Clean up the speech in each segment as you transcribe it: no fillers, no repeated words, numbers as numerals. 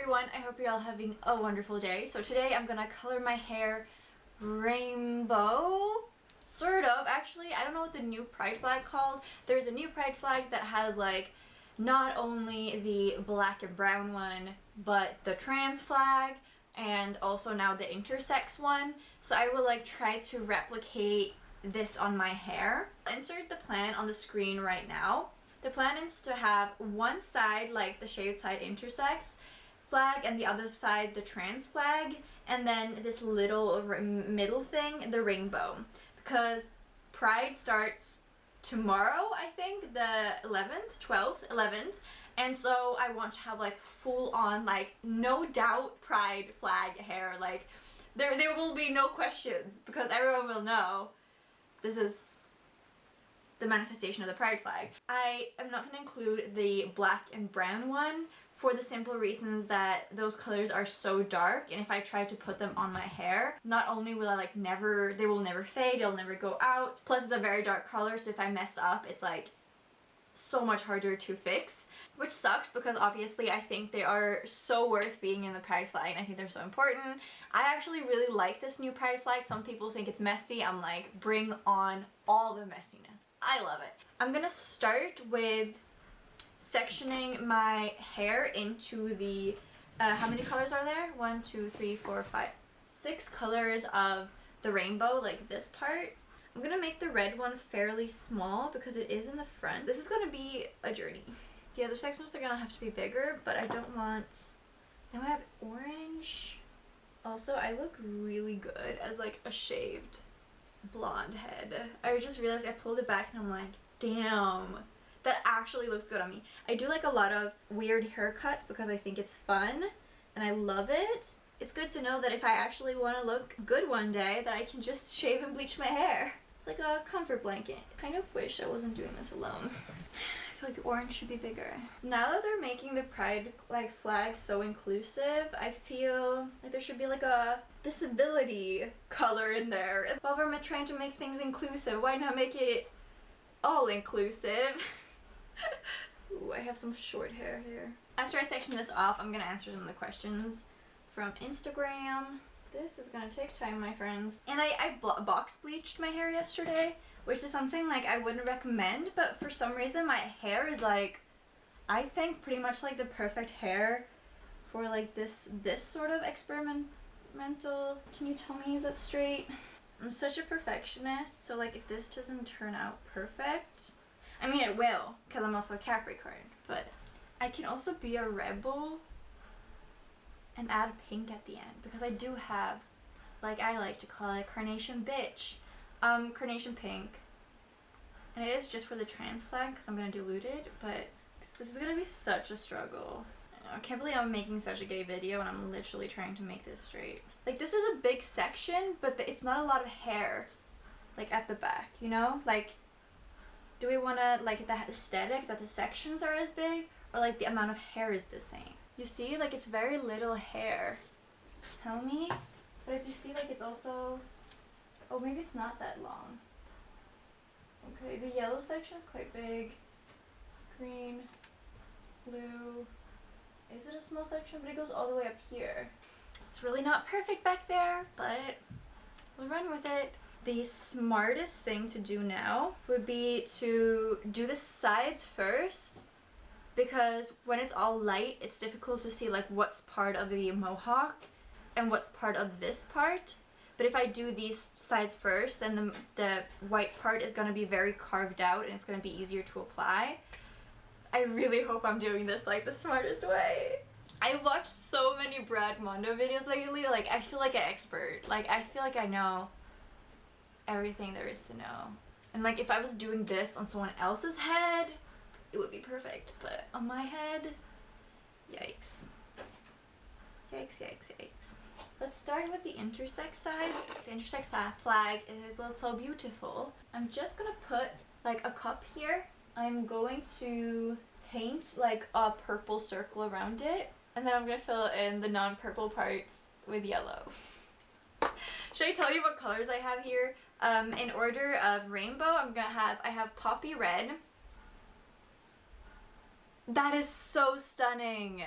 everyone, I hope you're all having a wonderful day. So today I'm gonna color my hair rainbow, sort of. Actually, I don't know what the new pride flag called. There's a new pride flag that has like not only the black and brown one, but the trans flag and also now the intersex one. So I will like try to replicate this on my hair. I'll insert the plan on the screen right now. The plan is to have one side, like the shaved side, intersex flag, and the other side the trans flag, and then this little middle thing, the rainbow, because Pride starts tomorrow, I think, the 11th, 12th, 11th, and so I want to have like full on, like, no doubt Pride flag hair. Like there will be no questions because everyone will know this is the manifestation of the pride flag. I am not going to include the black and brown one for the simple reasons that those colors are so dark, and if I try to put them on my hair, not only will I like they will never fade, they'll never go out, plus it's a very dark color, so if I mess up it's like so much harder to fix, which sucks because obviously I think they are so worth being in the pride flag and I think they're so important. I actually really like this new pride flag. Some people think it's messy. I'm like, bring on all the messiness. I love it. I'm gonna start with sectioning my hair into the how many colors are there? 1, 2, 3, 4, 5, 6 colors of the rainbow, like this part. I'm gonna make the red one fairly small because it is in the front. This is gonna be a journey. The other sections are gonna have to be bigger, but I don't want... Now I have orange. Also, I look really good as like a shaved blonde head. I just realized I pulled it back and I'm like, damn, that actually looks good on me. I do like a lot of weird haircuts because I think it's fun and I love it. It's good to know that if I actually want to look good one day, that I can just shave and bleach my hair. It's like a comfort blanket. I kind of wish I wasn't doing this alone. I feel like the orange should be bigger. Now that they're making the pride like flag so inclusive, I feel like there should be like a disability color in there. While we're trying to make things inclusive, why not make it all inclusive? Ooh, I have some short hair here. After I section this off, I'm gonna answer some of the questions from Instagram. This is gonna take time, my friends. And I box bleached my hair yesterday, which is something like I wouldn't recommend, but for some reason my hair is like, I think pretty much like the perfect hair for like this sort of experimental. Can you tell me, is that straight? I'm such a perfectionist, so like if this doesn't turn out perfect, I mean it will, because I'm also a Capricorn, but I can also be a rebel and add pink at the end, because I do have, like I like to call it carnation bitch, carnation pink, and it is just for the trans flag because I'm gonna dilute it, but this is gonna be such a struggle. I can't believe I'm making such a gay video and I'm literally trying to make this straight. Like this is a big section, but it's not a lot of hair like at the back, you know? Like, do we want to like the aesthetic that the sections are as big, or like the amount of hair is the same? You see, like it's very little hair. Tell me. But if you see, like it's also... Oh, maybe it's not that long. Okay, the yellow section is quite big. Green, blue. Is it a small section? But it goes all the way up here. It's really not perfect back there, but we'll run with it. The smartest thing to do now would be to do the sides first, because when it's all light, it's difficult to see like what's part of the mohawk and what's part of this part. But if I do these sides first, then the white part is going to be very carved out and it's going to be easier to apply. I really hope I'm doing this like the smartest way. I watched so many Brad Mondo videos lately, like I feel like an expert. Like I feel like I know everything there is to know. And like if I was doing this on someone else's head, it would be perfect, but on my head, yikes. Yikes, yikes, yikes. Let's start with the intersex side. The intersex side flag is so beautiful. I'm just gonna put like a cup here. I'm going to paint like a purple circle around it, and then I'm gonna fill in the non-purple parts with yellow. Should I tell you what colors I have here? In order of rainbow, I have poppy red. That is so stunning.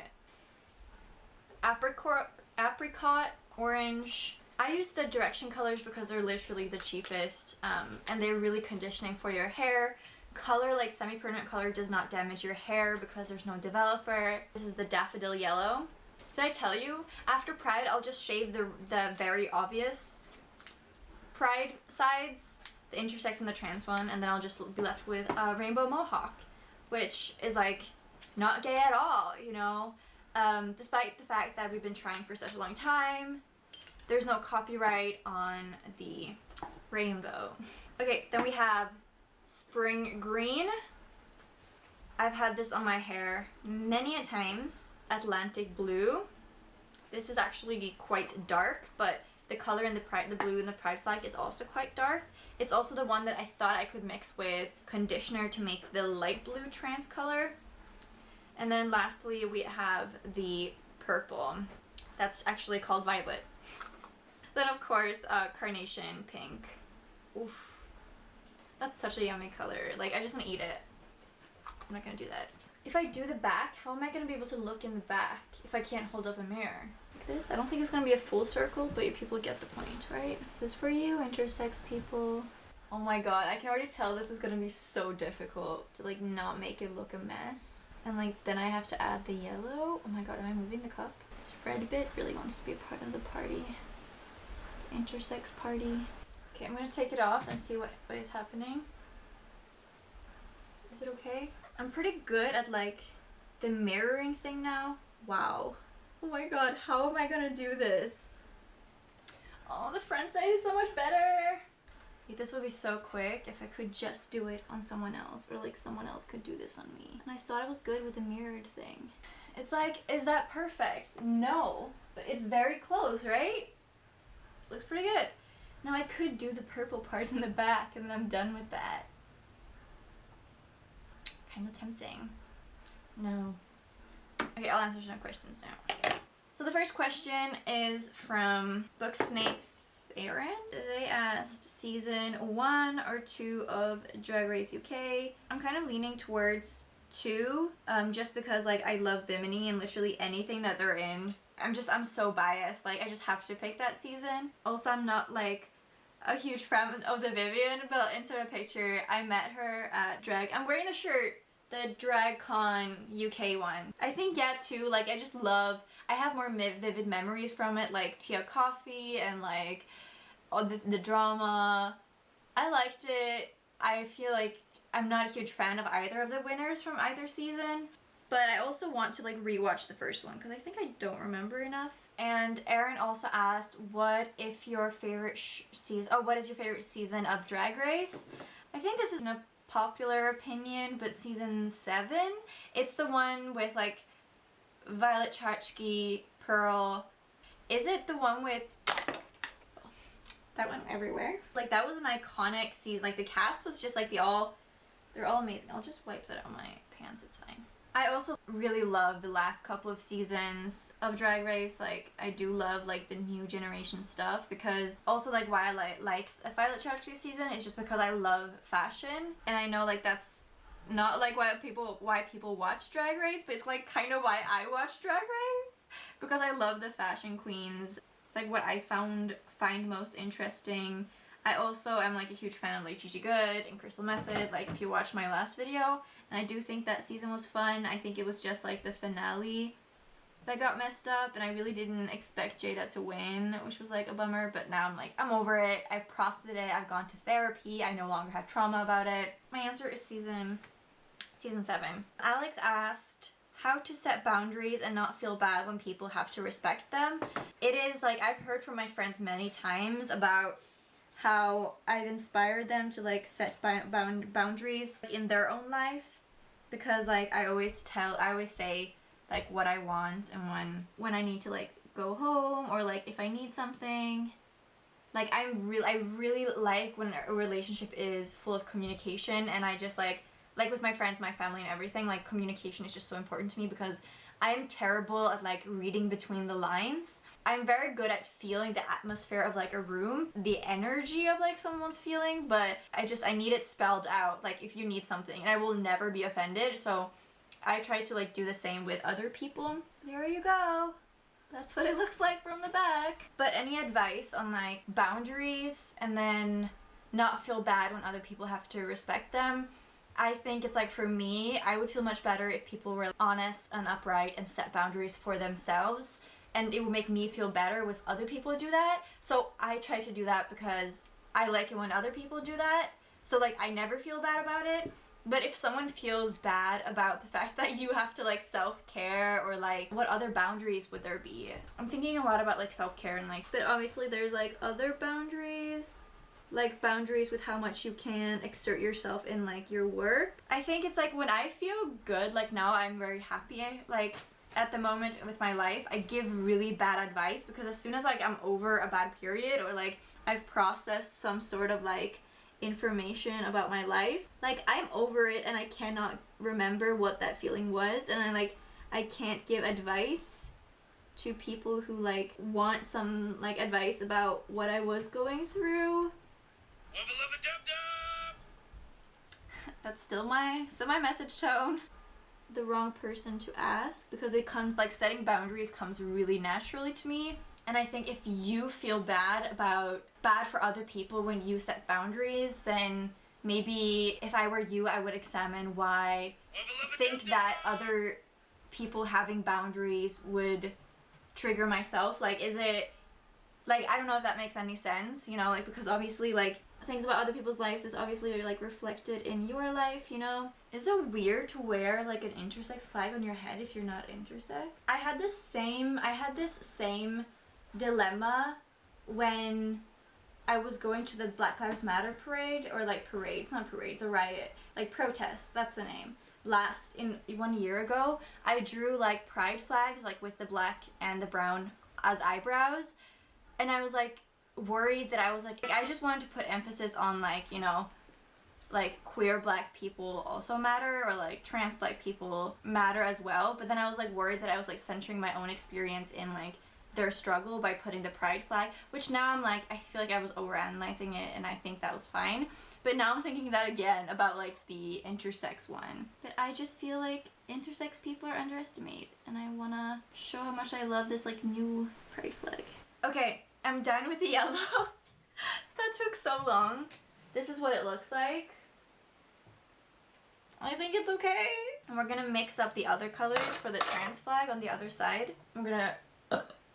apricot orange. I use the direction colors because they're literally the cheapest, and they're really conditioning for your hair. Color, like semi-permanent color, does not damage your hair because there's no developer. This is the daffodil yellow. Did I tell you? After Pride, I'll just shave the very obvious Pride sides, the intersex and the trans one, and then I'll just be left with a rainbow mohawk, which is like not gay at all, you know? Despite the fact that we've been trying for such a long time. There's no copyright on the rainbow. Okay, then we have spring green. I've had this on my hair many a times. Atlantic blue. This is actually quite dark, but the color in the blue in the pride flag is also quite dark. It's also the one that I thought I could mix with conditioner to make the light blue trans color. And then lastly, we have the purple. That's actually called violet. Then of course, carnation pink. Oof. That's such a yummy color. Like, I just want to eat it. I'm not gonna do that. If I do the back, how am I gonna be able to look in the back if I can't hold up a mirror? Like this? I don't think it's gonna be a full circle, but you people get the point, right? This is for you, intersex people. Oh my god, I can already tell this is gonna be so difficult to like not make it look a mess. And like, then I have to add the yellow. Oh my god, am I moving the cup? This red bit really wants to be a part of the party. Intersex party. Okay, I'm gonna take it off and see what is happening. Is it okay? I'm pretty good at like the mirroring thing now. Wow. Oh my god, how am I gonna do this? Oh, the front side is so much better. This would be so quick if I could just do it on someone else, or like someone else could do this on me. And I thought I was good with the mirrored thing. It's like, is that perfect? No, but it's very close, right? Looks pretty good. Now I could do the purple part in the back and then I'm done with that. Kind of tempting. No. Okay, I'll answer some questions now. So the first question is from Book Snakes Aaron. They asked season 1 or 2 of Drag Race UK. I'm kind of leaning towards 2, just because like I love Bimini and literally anything that they're in. I'm so biased, like I just have to pick that season. Also, I'm not like a huge fan of the Vivian, but I'll insert a picture. I met her at drag. I'm wearing the shirt, the DragCon UK one. I think, yeah, too, like I just love, I have more vivid memories from it, like Tia Coffee and like all the drama. I liked it. I feel like I'm not a huge fan of either of the winners from either season, but I also want to like rewatch the first one because I think I don't remember enough. And Aaron also asked, what is your favorite season of Drag Race? I think this is a popular opinion, but season 7. It's the one with like Violet Chachki, Pearl. Is it the one with that one everywhere? Like that was an iconic season. Like the cast was just like they're all amazing. I'll just wipe that on my pants, it's fine. I also really love the last couple of seasons of Drag Race. Like, I do love, like, the new generation stuff, because also, like, why I like a Violet Chachki season is just because I love fashion, and I know, like, that's not, like, why people watch Drag Race, but it's, like, kind of why I watch Drag Race, because I love the fashion queens. It's, like, what I find most interesting. I also am, like, a huge fan of, like, Gigi Good and Crystal Method, like, if you watched my last video. And I do think that season was fun. I think it was just like the finale that got messed up, and I really didn't expect Jada to win, which was like a bummer, but now I'm like, I'm over it. I've processed it. I've gone to therapy. I no longer have trauma about it. My answer is season 7. Alex asked how to set boundaries and not feel bad when people have to respect them. It is like, I've heard from my friends many times about how I've inspired them to like set boundaries in their own life, because like I always say like what I want, and when I need to like go home, or like if I need something. Like I really like when a relationship is full of communication, and I just like with my friends, my family and everything, like communication is just so important to me, because I'm terrible at like reading between the lines. I'm very good at feeling the atmosphere of like a room, the energy of like someone's feeling, but I need it spelled out, like if you need something, and I will never be offended, so I try to like do the same with other people. There you go. That's what it looks like from the back. But any advice on like boundaries and then not feel bad when other people have to respect them? I think it's like, for me, I would feel much better if people were honest and upright and set boundaries for themselves, and it would make me feel better with other people do that. So I try to do that because I like it when other people do that. So like I never feel bad about it. But if someone feels bad about the fact that you have to like self-care, or like what other boundaries would there be? I'm thinking a lot about like self-care and like, but obviously there's like other boundaries, like boundaries with how much you can exert yourself in like your work. I think it's like when I feel good, like now I'm very happy, like at the moment with my life, I give really bad advice, because as soon as like I'm over a bad period, or like I've processed some sort of like information about my life, like I'm over it and I cannot remember what that feeling was, and I can't give advice to people who like want some like advice about what I was going through. That's still my message tone. The wrong person to ask, because it comes like setting boundaries comes really naturally to me. And I think if you feel bad for other people when you set boundaries, then maybe if I were you, I would examine why I think that other people having boundaries would trigger myself. Like, is it, like, I don't know if that makes any sense, you know, like, because obviously, like, things about other people's lives is obviously, like, reflected in your life, you know? Is it weird to wear, like, an intersex flag on your head if you're not intersex? I had this same dilemma when I was going to the Black Lives Matter parade, or like parade, it's not parade, it's a riot, like protest, that's the name. 1 year ago, I drew like pride flags, like with the black and the brown as eyebrows, and I was like worried that I just wanted to put emphasis on like, you know, like queer black people also matter, or like trans black people matter as well, but then I was like worried that I was like centering my own experience in like their struggle by putting the pride flag, which now I'm like, I feel like I was overanalyzing it, and I think that was fine. But now I'm thinking that again about like the intersex one. But I just feel like intersex people are underestimated, and I wanna show how much I love this like new pride flag. Okay, I'm done with the yellow. That took so long. This is what it looks like. I think it's okay. And we're gonna mix up the other colors for the trans flag on the other side. I'm gonna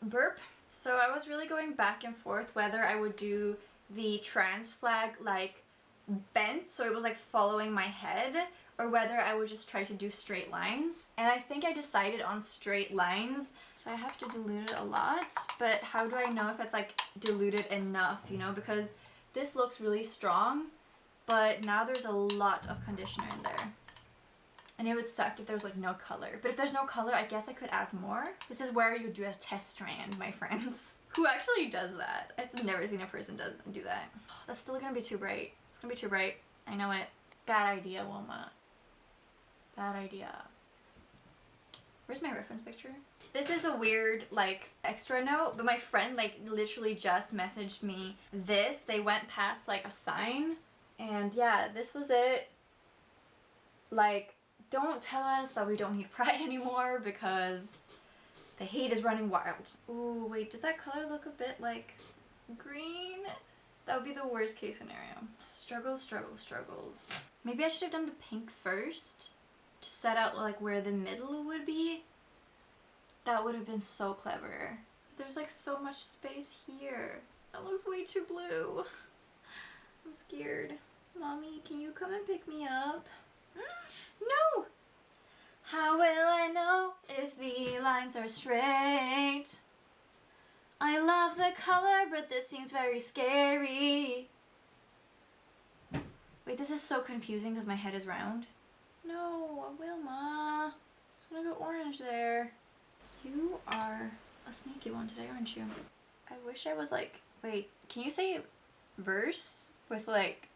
burp. So I was really going back and forth whether I would do the trans flag like bent, so it was like following my head, or whether I would just try to do straight lines. And I think I decided on straight lines, so I have to dilute it a lot. But how do I know if it's like diluted enough, you know, because this looks really strong, but now there's a lot of conditioner in there. And it would suck if there was like no color. But if there's no color, I guess I could add more. This is where you do a test strand, my friends. Who actually does that? I've never seen a person do that. Oh, that's still gonna be too bright. It's gonna be too bright. I know it. Bad idea, Wilma. Bad idea. Where's my reference picture? This is a weird like extra note, but my friend like literally just messaged me this. They went past like a sign, and yeah, this was it. Like, don't tell us that we don't need pride anymore because the hate is running wild. Ooh, wait, does that color look a bit like green? That would be the worst case scenario. Struggles, struggles, struggles. Maybe I should have done the pink first to set out like where the middle would be. That would have been so clever. There's like so much space here. That looks way too blue. I'm scared. Mommy, can you come and pick me up? No! How will I know if the lines are straight? I love the color, but this seems very scary. Wait, this is so confusing because my head is round. No, Wilma. It's gonna go orange there. You are a sneaky one today, aren't you? I wish I was like, wait, can you say verse with like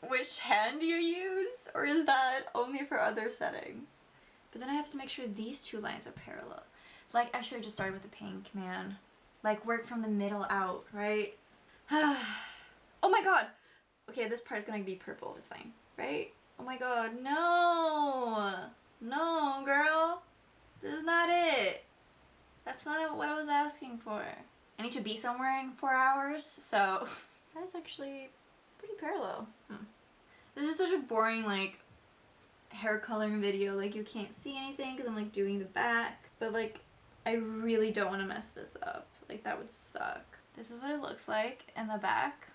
which hand you use, or is that only for other settings? But then I have to make sure these two lines are parallel. Like, I should have just started with the pink, man. Like, work from the middle out, right? Oh my god! Okay, this part is gonna be purple, it's fine, right? Oh my god, no! No, girl! This is not it! That's not what I was asking for. I need to be somewhere in 4 hours, so that is actually pretty parallel. This is such a boring, like, hair coloring video. Like, you can't see anything because I'm, like, doing the back. But, like, I really don't want to mess this up. Like, that would suck. This is what it looks like in the back.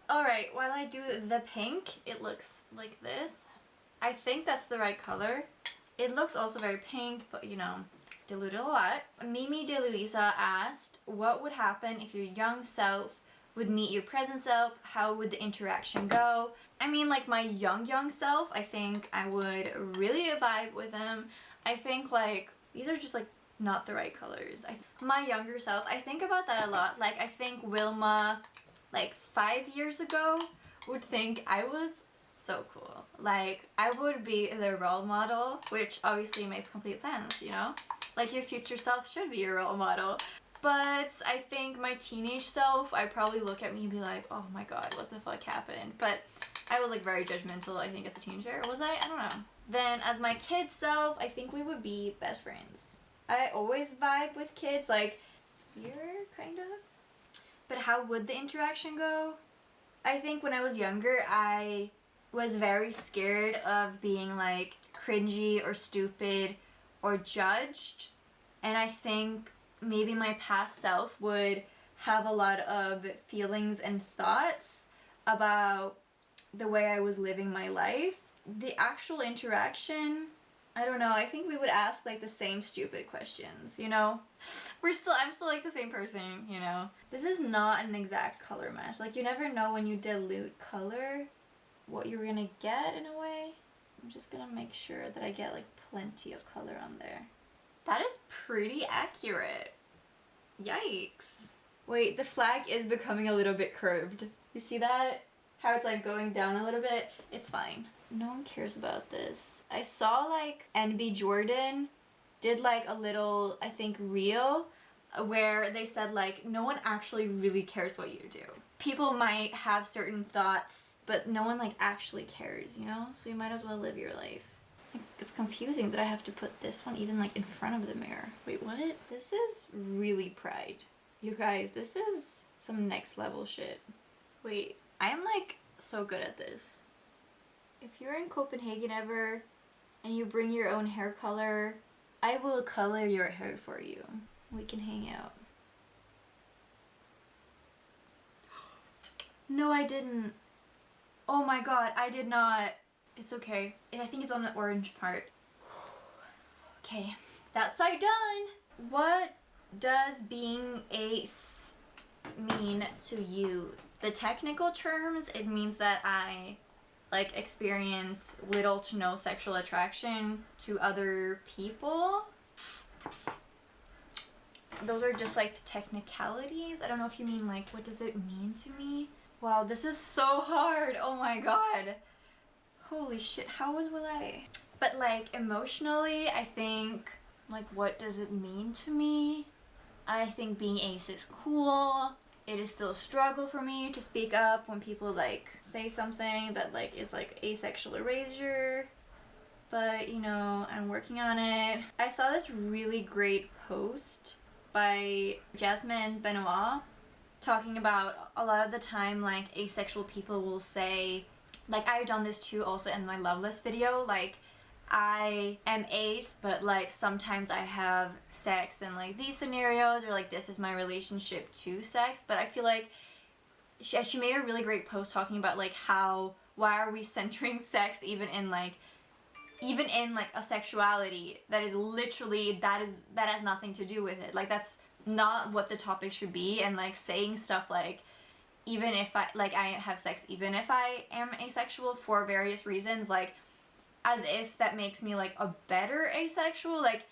Alright, while I do the pink, it looks like this. I think that's the right color. It looks also very pink, but, you know, diluted a lot. Mimi De Luisa asked, what would happen if your young self would meet your present self? How would the interaction go? I mean, like, my young self, I think I would really vibe with him. I think, like, these are just, like, not the right colors. My younger self, I think about that a lot. Like, I think Wilma, like, 5 years ago would think I was so cool. Like, I would be their role model, which obviously makes complete sense, you know? Like, your future self should be your role model. But I think my teenage self, I'd probably look at me and be like, oh my god, what the fuck happened? But I was, like, very judgmental, I think, as a teenager. Was I? I don't know. Then, as my kid self, I think we would be best friends. I always vibe with kids, like, here, kind of. But how would the interaction go? I think when I was younger, I was very scared of being, like, cringy or stupid or judged. And I think maybe my past self would have a lot of feelings and thoughts about the way I was living my life. The actual interaction, I don't know, I think we would ask, like, the same stupid questions, you know? I'm still like the same person, you know? This is not an exact color match. Like, you never know when you dilute color what you're gonna get, in a way. I'm just gonna make sure that I get, like, plenty of color on there. That is pretty accurate. Yikes. Wait, the flag is becoming a little bit curved. You see that? How it's, like, going down a little bit? It's fine. No one cares about this. I saw, like, NB Jordan did, like, a little, I think, reel where they said, like, no one actually really cares what you do. People might have certain thoughts, but no one, like, actually cares, you know? So you might as well live your life. Like, it's confusing that I have to put this one even, like, in front of the mirror. Wait, what? This is really Pride. You guys, this is some next level shit. Wait, I am, like, so good at this. If you're in Copenhagen ever and you bring your own hair color, I will color your hair for you. We can hang out. No, I didn't. Oh my god, I did not. It's okay. I think it's on the orange part. Okay, that side done. What does being ace mean to you? The technical terms, it means that I, like, experience little to no sexual attraction to other people. Those are just, like, the technicalities. I don't know if you mean, like, what does it mean to me? Wow, this is so hard. Oh my god. Holy shit, how will I? But, like, emotionally, I think, like, what does it mean to me? I think being ace is cool. It is still a struggle for me to speak up when people, like, say something that, like, is, like, asexual erasure. But, you know, I'm working on it. I saw this really great post by Jasmine Benoit talking about a lot of the time, like, asexual people will say, like, I've done this too also in my Loveless video, like, I am ace, but, like, sometimes I have sex in, like, these scenarios, or, like, this is my relationship to sex. But I feel like she made a really great post talking about, like, why are we centering sex even in, like, a sexuality that is literally, that has nothing to do with it. Like, that's not what the topic should be. And, like, saying stuff like, even if I have sex even if I am asexual for various reasons, like, as if that makes me, like, a better asexual. Like,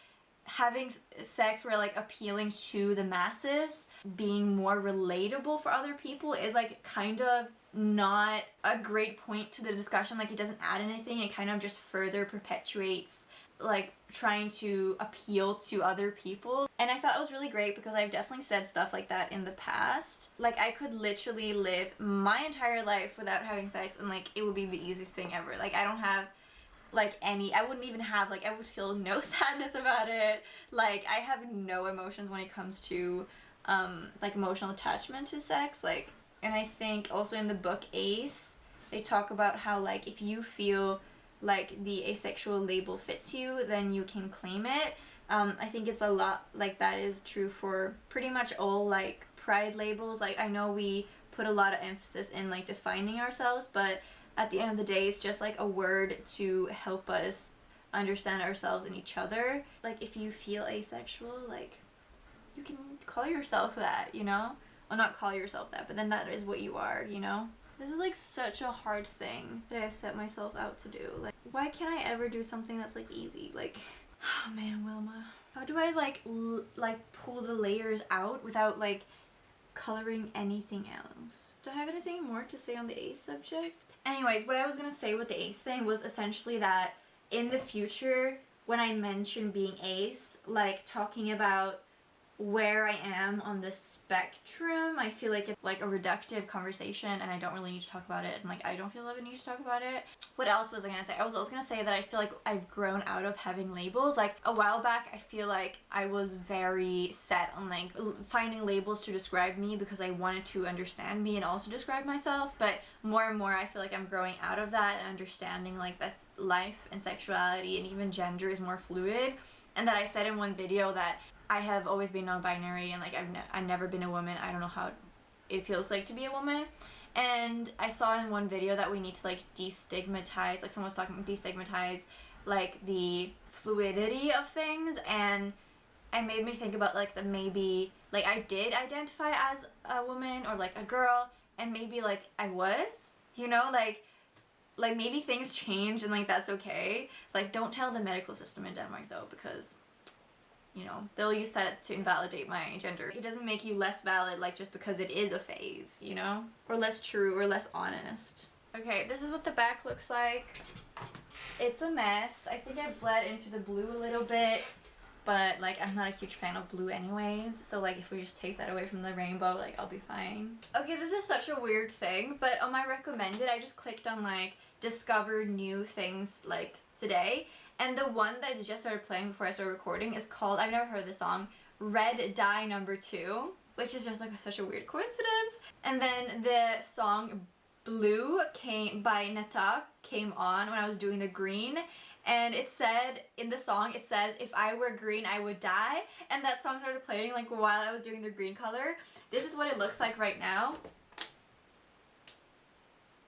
having sex where, like, appealing to the masses, being more relatable for other people is, like, kind of not a great point to the discussion. Like, it doesn't add anything. It kind of just further perpetuates, like, trying to appeal to other people. And I thought it was really great because I've definitely said stuff like that in the past. Like, I could literally live my entire life without having sex and, like, it would be the easiest thing ever. Like, I don't have, like I wouldn't even have like, I would feel no sadness about it. Like I have no emotions when it comes to like emotional attachment to sex. Like, and I think also in the book Ace, they talk about how like if you feel like the asexual label fits you, then you can claim it. I think it's a lot like that is true for pretty much all like pride labels. Like I know we put a lot of emphasis in like defining ourselves, but at the end of the day, it's just like a word to help us understand ourselves and each other. Like if you feel asexual, like you can call yourself that, you know? Well, not call yourself that, but then that is what you are, you know? This is like such a hard thing that I set myself out to do. Like, why can't I ever do something that's like easy? Like, oh man, Wilma. How do I like pull the layers out without like coloring anything else? Do I have anything more to say on the ace subject? Anyways, what I was gonna say with the ace thing was essentially that in the future, when I mention being ace, like talking about where I am on the spectrum, I feel like it's like a reductive conversation and I don't really need to talk about it, and like I don't feel like I need to talk about it. What else was I gonna say? I was also gonna say that I feel like I've grown out of having labels. Like a while back, I feel like I was very set on like finding labels to describe me because I wanted to understand me and also describe myself, but more and more I feel like I'm growing out of that and understanding like that life and sexuality and even gender is more fluid. And that I said in one video that I have always been non-binary and like I've never been a woman. I don't know how it feels like to be a woman. And I saw in one video that we need to like destigmatize, like someone was talking destigmatize like the fluidity of things, and it made me think about like the maybe like I did identify as a woman or like a girl, and maybe like I was, you know, like maybe things change and like that's okay. Like don't tell the medical system in Denmark though, because you know, they'll use that to invalidate my gender. It doesn't make you less valid, like, just because it is a phase, you know? Or less true, or less honest. Okay, this is what the back looks like. It's a mess. I think I bled into the blue a little bit, but, like, I'm not a huge fan of blue anyways, so, like, if we just take that away from the rainbow, like, I'll be fine. Okay, this is such a weird thing, but on my recommended, I just clicked on, like, discover new things, like, today. And the one that just started playing before I started recording is called, I've never heard this song, Red Dye Number 2, which is just like such a weird coincidence. And then the song Blue by Netta came on when I was doing the green, and it said, in the song it says, if I were green I would die, and that song started playing like while I was doing the green color. This is what it looks like right now.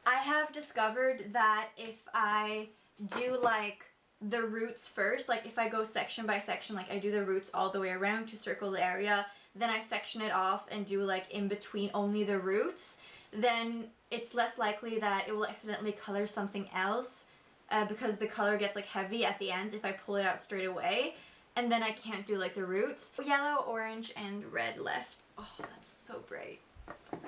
I have discovered that if I do like the roots first, like if I go section by section, like I do the roots all the way around to circle the area, then I section it off and do like in between only the roots, then it's less likely that it will accidentally color something else because the color gets like heavy at the end if I pull it out straight away, and then I can't do like the roots. Yellow, orange, and red left. Oh, that's so bright.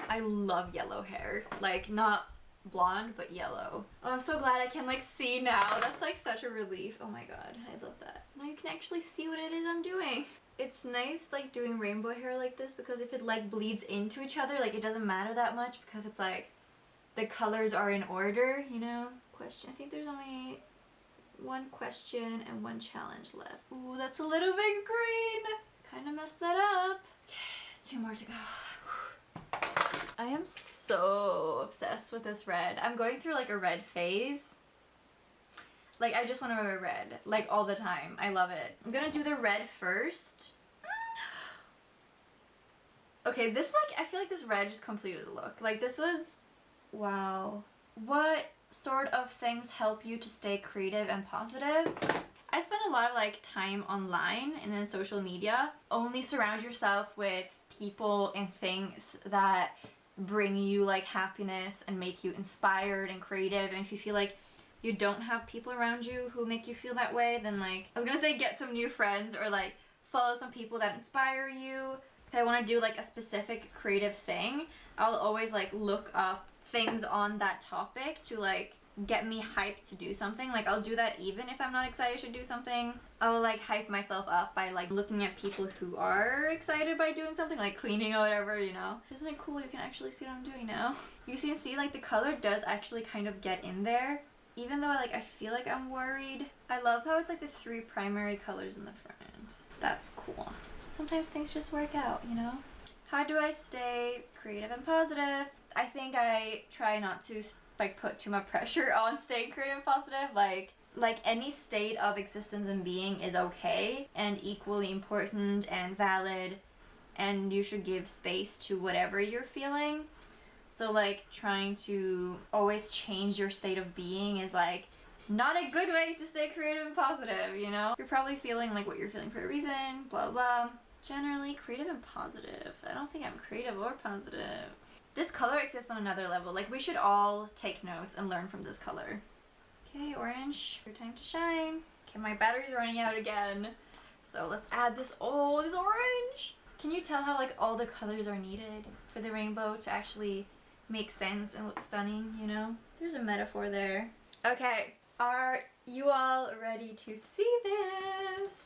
I love yellow hair. Like not blonde but yellow. Oh, I'm so glad I can like see now. That's like such a relief. Oh my god, I love that. Now you can actually see what it is I'm doing. It's nice like doing rainbow hair like this because if it like bleeds into each other, like it doesn't matter that much because it's like the colors are in order, you know? Question. I think there's only one question and one challenge left. Ooh, that's a little bit green. Kind of messed that up. Okay, 2 more to go. I am so obsessed with this red. I'm going through like a red phase. Like I just want to wear red like all the time. I love it. I'm gonna do the red first. Okay, this like I feel like this red just completed the look. Like this was, wow. What sort of things help you to stay creative and positive? I spend a lot of like time online and in social media. Only surround yourself with people and things that bring you like happiness and make you inspired and creative. And if you feel like you don't have people around you who make you feel that way, then like I was gonna say get some new friends or like follow some people that inspire you. If I want to do like a specific creative thing, I'll always like look up things on that topic to like get me hyped to do something. Like I'll do that even if I'm not excited to do something. I'll like hype myself up by like looking at people who are excited by doing something, like cleaning or whatever, you know. Isn't it cool you can actually see what I'm doing now? You can see like the color does actually kind of get in there even though like I feel like I'm worried. I love how it's like the 3 primary colors in the front. That's cool. Sometimes things just work out, you know? How do I stay creative and positive? I think I try not to like put too much pressure on staying creative and positive. Like any state of existence and being is okay and equally important and valid, and you should give space to whatever you're feeling. So like trying to always change your state of being is like not a good way to stay creative and positive, you know? You're probably feeling like what you're feeling for a reason, blah blah. Generally creative and positive. I don't think I'm creative or positive. This color exists on another level. Like we should all take notes and learn from this color. Okay, orange, your time to shine. Okay, my battery's running out again. So let's add this, oh, this orange. Can you tell how like all the colors are needed for the rainbow to actually make sense and look stunning, you know? There's a metaphor there. Okay, are you all ready to see this?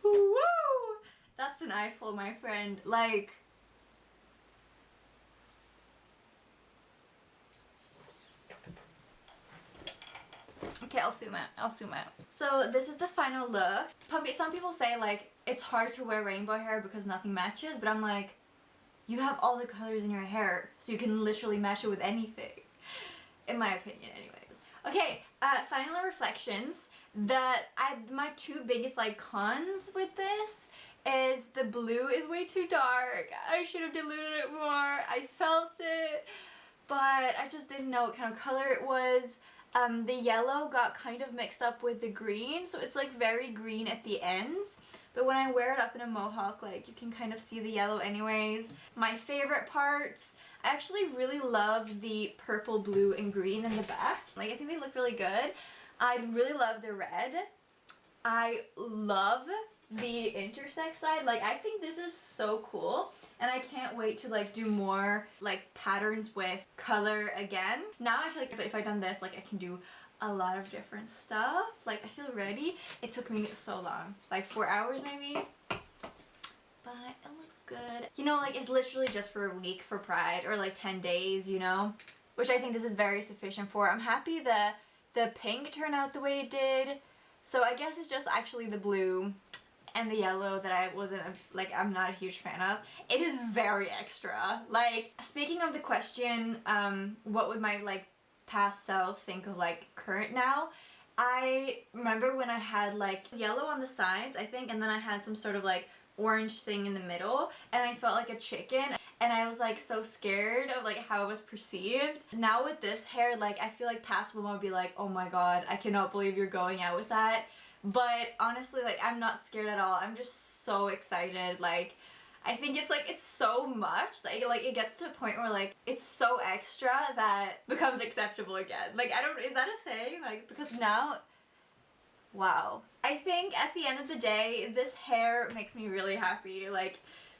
Woo! That's an eyeful, my friend. Like, okay, I'll zoom out. So this is the final look. Some people say like it's hard to wear rainbow hair because nothing matches, but I'm like, you have all the colors in your hair, so you can literally match it with anything. In my opinion, anyways. Okay, final reflections. My 2 biggest like cons with this is the blue is way too dark. I should have diluted it more. I felt it, but I just didn't know what kind of color it was. The yellow got kind of mixed up with the green, so it's like very green at the ends. But when I wear it up in a mohawk, like you can kind of see the yellow anyways. My favorite parts, I actually really love the purple, blue, and green in the back. Like I think they look really good. I really love the red. I love the intersex side. Like I think this is so cool, and I can't wait to like do more like patterns with color again. Now I feel like if I done this, like I can do a lot of different stuff. Like I feel ready. It took me so long, like 4 hours maybe, but it looks good. You know, like it's literally just for a week for Pride, or like 10 days, you know, which I think this is very sufficient for. I'm happy the pink turned out the way it did. So I guess it's just actually the blue and the yellow that I'm not a huge fan of. It is very extra. Like, speaking of the question, what would my like past self think of like current now? I remember when I had like yellow on the sides, I think, and then I had some sort of like orange thing in the middle, and I felt like a chicken, and I was like so scared of like how it was perceived. Now with this hair, like I feel like past women would be like, oh my god, I cannot believe you're going out with that. But honestly, like I'm not scared at all. I'm just so excited. Like I think it's so much that like it gets to a point where like it's so extra that becomes acceptable again. Like I don't, is that a thing? Like, because now, wow. I think at the end of the day, this hair makes me really happy. Like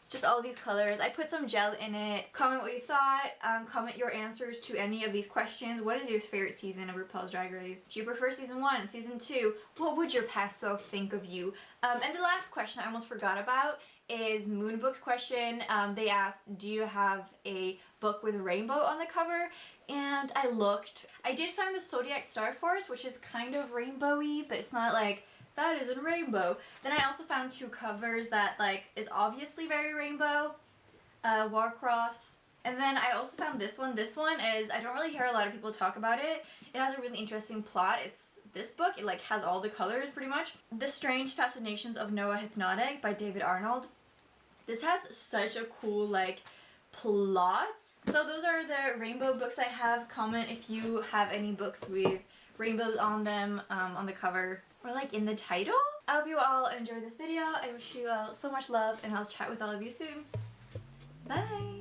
just all these colors. I put some gel in it. Comment what you thought. Comment your answers to any of these questions. What is your favorite season of RuPaul's Drag Race? Do you prefer season 1, season 2? What would your past self think of you? And the last question I almost forgot about is Moonbook's question. They asked, do you have a book with a rainbow on the cover? And I looked. I did find the Zodiac Star Force, which is kind of rainbowy, but it's not like that isn't rainbow. Then I also found 2 covers that like is obviously very rainbow. Warcross. And then I also found this one. This one is, I don't really hear a lot of people talk about it. It has a really interesting plot. It's this book. It like has all the colors pretty much. The Strange Fascinations of Noah Hypnotic by David Arnold. This has such a cool like plot. So those are the rainbow books I have. Comment if you have any books with rainbows on them, on the cover, or like in the title. I hope you all enjoyed this video. I wish you all so much love, and I'll chat with all of you soon. Bye!